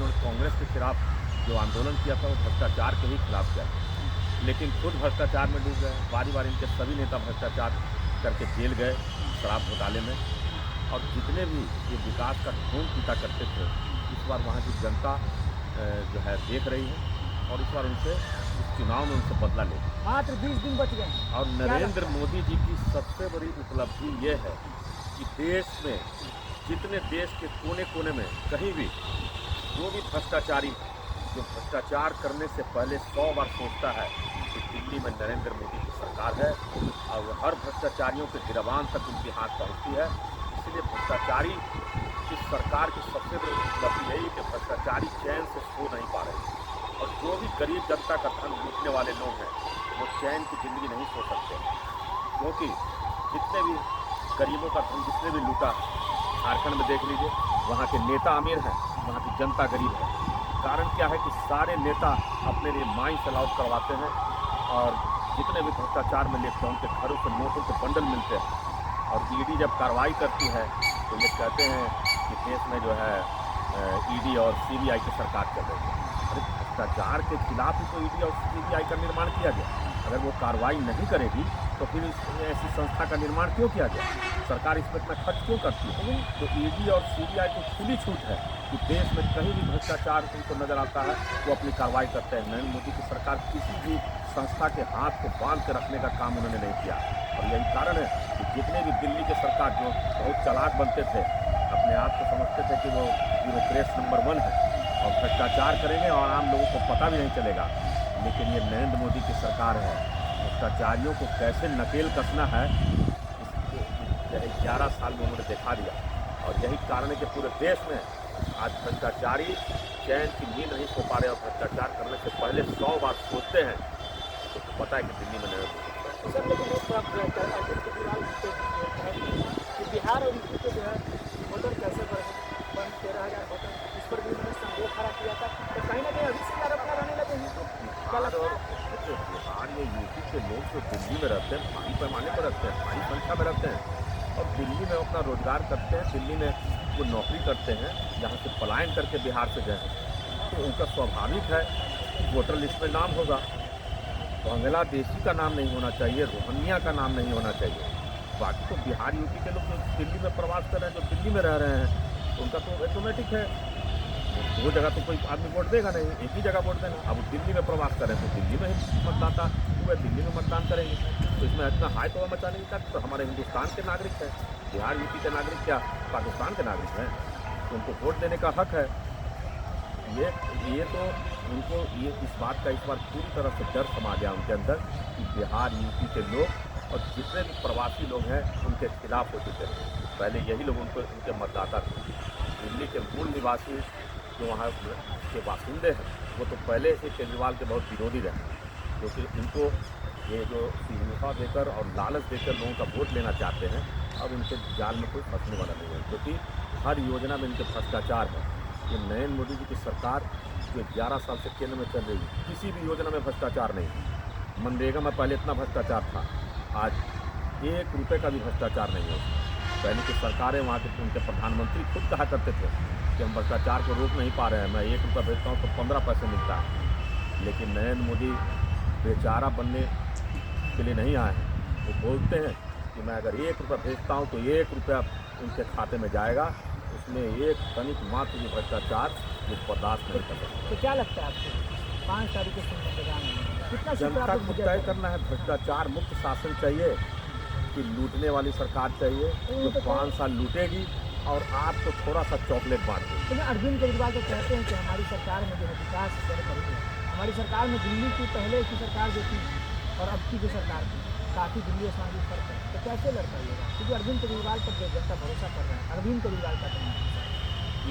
इन्होंने कांग्रेस के खिलाफ जो आंदोलन किया था वो भ्रष्टाचार के ही खिलाफ किया था, लेकिन खुद भ्रष्टाचार में डूब गए। बारी बारी इनके सभी नेता भ्रष्टाचार करके जेल गए शराब घोटाले में। और जितने भी ये विकास का खून पीता करते थे, इस बार वहाँ की जनता जो है देख रही है और इस बार उनसे इस चुनाव में उनसे बदला लेगी। मात्र 20 दिन बच गए हैं। और नरेंद्र मोदी जी की सबसे बड़ी उपलब्धि ये है कि देश में जितने देश के कोने कोने में कहीं भी जो भी भ्रष्टाचारी जो भ्रष्टाचार करने से पहले 100 बार सोचता है कि दिल्ली में नरेंद्र मोदी की सरकार है और वो हर भ्रष्टाचारियों के गिरबान तक उनकी हाथ पहुंचती है। इसलिए भ्रष्टाचारी इस सरकार की सबसे बड़ी उपलब्धि यही कि भ्रष्टाचारी चैन से सो नहीं पा रहे और जो भी गरीब जनता का धन लूटने वाले लोग हैं वो चैन की ज़िंदगी नहीं सो सकते, क्योंकि जितने भी गरीबों का धन जिसने भी लूटा, झारखंड में देख लीजिए, वहाँ के नेता अमीर हैं, वहाँ की जनता गरीब है। कारण क्या है कि सारे नेता अपने लिए माइंड अलाउट करवाते हैं और जितने भी भ्रष्टाचार में लिप्त हैं उनके घरों से नोटों के बंडल मिलते हैं। और ईडी जब कार्रवाई करती है तो ये कहते हैं कि देश में जो है ईडी और सीबीआई की सरकार चल रही है। अरे भ्रष्टाचार के खिलाफ ही तो ईडी और सीबीआई का निर्माण किया गया। अगर वो कार्रवाई नहीं करेगी तो फिर ऐसी संस्था का निर्माण क्यों किया गया? सरकार इसमें इतना खर्च क्यों करती है? तो ईडी और सीबीआई को खुली छूट है कि देश में कहीं भी भ्रष्टाचार उनको नजर आता है वो अपनी कार्रवाई करते हैं। नरेंद्र मोदी की सरकार किसी भी संस्था के हाथ को बांध के रखने का काम उन्होंने नहीं किया और यही कारण है कि जितने भी दिल्ली के सरकार जो बहुत चालाक बनते थे, अपने आप को समझते थे कि वो ब्यूरोक्रेट्स नंबर 1 है और भ्रष्टाचार करेंगे और आम लोगों को पता भी नहीं चलेगा, लेकिन ये नरेंद्र मोदी की सरकार है। भ्रष्टाचारियों को कैसे नकेल कसना है इसके 11 साल में उन्होंने दिखा दिया और यही कारण है कि पूरे देश में आज भ्रष्टाचारी चैन की नींद नहीं सो पा रहे और भ्रष्टाचार करने से पहले 100 बार सोचते हैं। तो पता है कि दिल्ली में नरेंद्र मोदी सर, लेकिन एक बात अरविंद केजरीवाल कि बिहार और यूपी के जो है वोटर कैसे बन 13,000 वोटर, इस पर भी उन्होंने संदेह खड़ा किया था। तो कहीं ना कहीं अभी से आरोप रहने लगे हैं। बिहार और बिहार या यूपी के लोग जो दिल्ली में रहते हैं, भारी पैमाने पर रहते हैं, भारी संख्या में रहते हैं और दिल्ली में अपना रोजगार करते हैं, दिल्ली में वो नौकरी करते हैं, जहाँ से पलायन करके बिहार से गए हैं, तो उनका स्वाभाविक है वोटर लिस्ट में नाम होगा। बांग्लादेशी का नाम नहीं होना चाहिए, रोहंग्या का नाम नहीं होना चाहिए। बाकी तो बिहार यूपी के लोग जो दिल्ली में प्रवास कर रहे हैं, जो दिल्ली में रह रहे हैं, उनका तो ऑटोमेटिक है। दो जगह तो कोई आदमी वोट देगा नहीं, एक ही जगह वोट देना। अब वो दिल्ली में प्रवास करें तो दिल्ली में ही मतदाता हुए दिल्ली में मतदान करेंगे। तो इसमें इतना हाई तो मचाने की क्या? तो हमारे हिंदुस्तान के नागरिक हैं, बिहार यूपी के नागरिक क्या पाकिस्तान के नागरिक हैं? तो उनको वोट देने का हक है। ये तो उनको ये इस बात का इस बार पूरी तरह से डर समा गया उनके अंदर कि बिहार यूपी के लोग और जितने भी प्रवासी लोग हैं उनके खिलाफ हो चुके हैं। पहले यही लोग उनके मतदाता थे। दिल्ली के मूल निवासी जो वहाँ के बासिंदे हैं वो तो पहले से केजरीवाल के बहुत विरोधी रहे, क्योंकि इनको ये जो सिग्निफा देकर और लालच देकर लोगों का वोट लेना चाहते हैं, अब उनके जाल में कोई फंसने वाला नहीं है, क्योंकि हर योजना में इनके भ्रष्टाचार है। ये नरेंद्र मोदी जी की सरकार जो 11 साल से केंद्र में चल रही है, किसी भी योजना में भ्रष्टाचार नहीं। मनरेगा में पहले इतना भ्रष्टाचार था, आज 1 रुपये का भी भ्रष्टाचार नहीं है। पहले की सरकारें वहाँ के उनके प्रधानमंत्री खुद कहा करते थे कि हम भ्रष्टाचार को रोक नहीं पा रहे हैं, मैं 1 रुपया भेजता हूँ तो 15 पैसे मिलता है। लेकिन नरेंद्र मोदी बेचारा बनने के लिए नहीं आए हैं। वो बोलते हैं कि मैं अगर 1 रुपया भेजता हूँ तो 1 रुपया उनके खाते में जाएगा, उसमें एक तनिक मात्र भी भ्रष्टाचार वो बर्दाश्त नहीं कर सकते। तो क्या लगता है आपको 5 तारीख के कितना जनता को तय करना है? भ्रष्टाचार मुक्त शासन चाहिए कि लूटने वाली सरकार चाहिए जो 5 साल लूटेगी और आपको थोड़ा सा चॉकलेट बांट देगी? लेकिन अरविंद केजरीवाल तो कहते हैं कि हमारी सरकार में जो है विकास करेगी, हमारी सरकार में दिल्ली की पहले की सरकार जो थी और अब की जो सरकार थी काफ़ी दिल्ली आसमान की फर्क है। तो कैसे लड़ पाइएगा? क्योंकि अरविंद केजरीवाल पर जो जनता भरोसा कर रहा है, अरविंद केजरीवाल का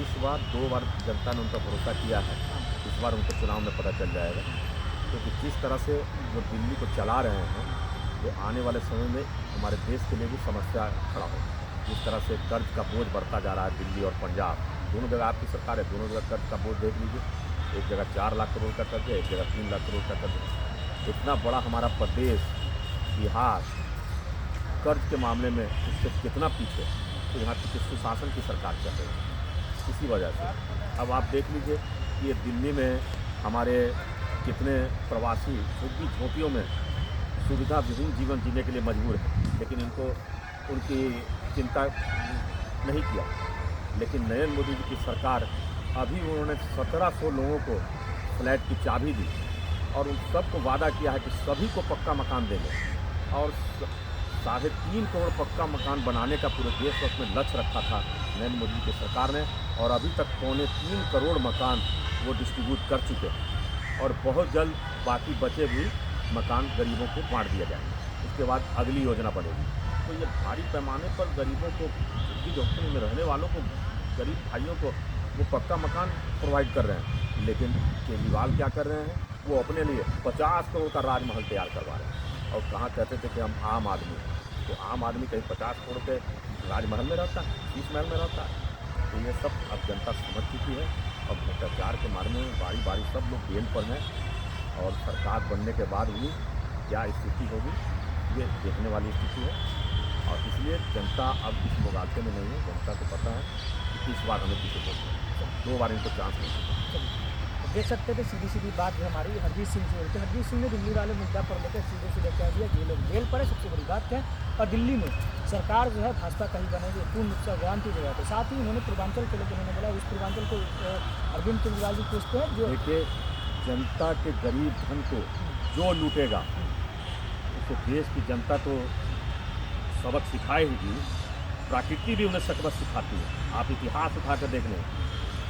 इस बार 2 बार जनता ने उन पर भरोसा किया है, इस बार उनको चुनाव में पता चल जाएगा। क्योंकि जिस तरह से वो दिल्ली को चला रहे हैं वो आने वाले समय में हमारे देश के लिए भी समस्या खड़ा हो। जिस तरह से कर्ज का बोझ बढ़ता जा रहा है, दिल्ली और पंजाब दोनों जगह आपकी सरकार है, दोनों जगह कर्ज का बोझ देख लीजिए। एक जगह 4 लाख करोड़ का कर्ज है, एक जगह 3 लाख करोड़ का कर्ज है। इतना बड़ा हमारा प्रदेश बिहार कर्ज के मामले में इससे कितना पीछे, तो यहाँ की सुशासन की सरकार चल रही है। इसी वजह से अब आप देख लीजिए कि ये दिल्ली में हमारे कितने प्रवासी झुग्गी झोंपियों में सुविधा विहीन जीवन जीने के लिए मजबूर हैं, लेकिन इनको उनकी चिंता नहीं किया। लेकिन नरेंद्र मोदी जी की सरकार अभी उन्होंने 1700 लोगों को फ्लैट की चाबी दी और उन सबको वादा किया है कि सभी को पक्का मकान देंगे और 3.5 करोड़ पक्का मकान बनाने का पूरे देश में लक्ष्य रखा था नरेंद्र मोदी जी की सरकार ने, और अभी तक 3.25 करोड़ मकान वो डिस्ट्रीब्यूट कर चुके हैं और बहुत जल्द बाकी बचे भी मकान गरीबों को बांट दिया जाएगा। उसके बाद अगली योजना बनेगी। तो ये भारी पैमाने पर गरीबों को, झुग्गी झोंपड़ी में रहने वालों को, गरीब भाइयों को वो पक्का मकान प्रोवाइड कर रहे हैं। लेकिन केजरीवाल क्या कर रहे हैं, वो अपने लिए 50 करोड़ का राजमहल तैयार करवा रहे हैं और कहाँ कहते थे कि हम आम आदमी हैं। तो आम आदमी कहीं 50 करोड़ के राजमहल में रहता है, 20 महल में रहता है। तो ये सब अब जनता समझ चुकी है और भ्रष्टाचार के मारे में बारी बारी सब लोग जेल पर हैं और सरकार बनने के बाद भी क्या स्थिति होगी ये देखने वाली स्थिति है। और इसलिए जनता अब इस मुगालते में नहीं है। जनता को पता है कि इस बार हमें पीछे छोड़ना है, 2 बार इनको चांस नहीं। देख सकते थे सीधी सीधी बात जो हमारी हरजीत सिंह से हुई थी। हरजीत सिंह ने दिल्ली वाले मुद्दा पर लेकर सीधे सीधे कह दिया कि लोग जेल पर है, सबसे बड़ी बात है। और दिल्ली में सरकार जो है भाजपा का ही बनेगी, पूर्ण रूप से गारंटी दे रहा था। साथ ही उन्होंने पूर्वांचल के लेकर उन्होंने बोला उस पूर्वांचल को अरविंद केजरीवाल जी पूछते हैं जो देखिए, जनता के गरीब धन को जो लूटेगा उसको देश की जनता तो सबक सिखाएगी, प्रकृति भी उन्हें सबक सिखाती है। आप इतिहास उठा कर देख लें,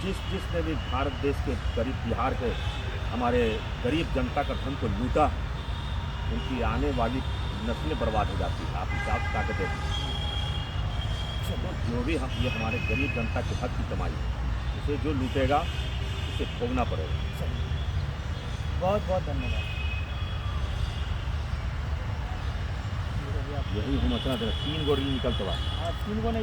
जिसने भी भारत देश के गरीब बिहार के हमारे गरीब जनता का धन को लूटा, उनकी आने वाली नस्लें बर्बाद हो जाती है। आप हिसाब उठा कर देख लें। तो जो भी ये हमारे गरीब जनता के हक की कमाई है, उसे जो लूटेगा उसे भोगना पड़ेगा। बहुत बहुत धन्यवाद। यही हम अच्छा 3 गो रील निकलते बाद 3 गो ने